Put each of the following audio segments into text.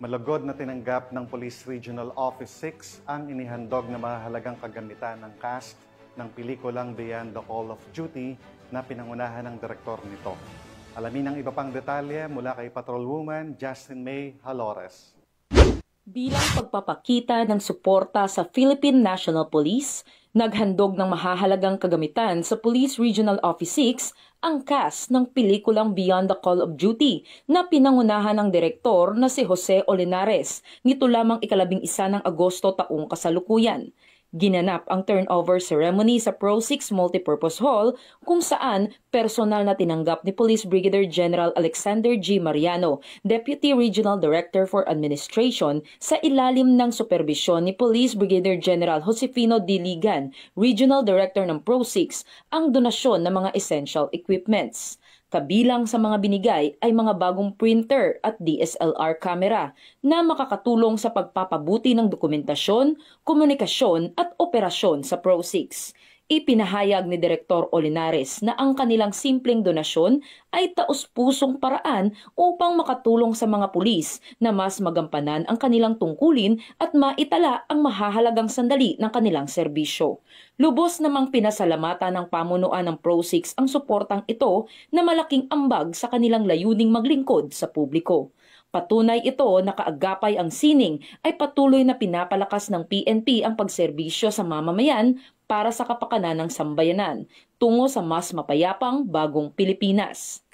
Malugod na tinanggap ng Police Regional Office 6 ang inihandog na mahalagang kagamitan ng cast ng pelikulang Beyond the Call of Duty na pinangunahan ng direktor nito. Alamin ang iba pang detalye mula kay Patrolwoman Justin May Halores. Bilang pagpapakita ng suporta sa Philippine National Police, naghandog ng mahahalagang kagamitan sa Police Regional Office 6 ang cast ng pelikulang Beyond the Call of Duty na pinangunahan ng direktor na si Jose Olinares nito lamang 11 ng Agosto taong kasalukuyan. Ginanap ang turnover ceremony sa Pro-6 Multipurpose Hall kung saan personal na tinanggap ni Police Brigadier General Alexander G. Mariano, Deputy Regional Director for Administration, sa ilalim ng superbisyon ni Police Brigadier General Josefino D. Ligan, Regional Director ng Pro-6, ang donasyon ng mga essential equipments. Kabilang sa mga binigay ay mga bagong printer at DSLR camera na makakatulong sa pagpapabuti ng dokumentasyon, komunikasyon at operasyon sa Pro-6. Ipinahayag ni Direktor Olinares na ang kanilang simpleng donasyon ay taos-pusong paraan upang makatulong sa mga pulis na mas magampanan ang kanilang tungkulin at maitala ang mahahalagang sandali ng kanilang serbisyo. Lubos namang pinasalamatan ng pamunuan ng Pro-6 ang suportang ito na malaking ambag sa kanilang layuning maglingkod sa publiko. Patunay ito na kaagapay ang sining ay patuloy na pinapalakas ng PNP ang pagserbisyo sa mamamayan para sa kapakanan ng sambayanan tungo sa mas mapayapang bagong Pilipinas.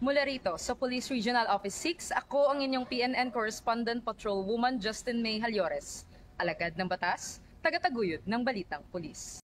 Mula rito sa Police Regional Office 6, ako ang inyong PNN Correspondent Patrolwoman Justin May Halores. Alagad ng batas, tagataguyod ng Balitang Pulis.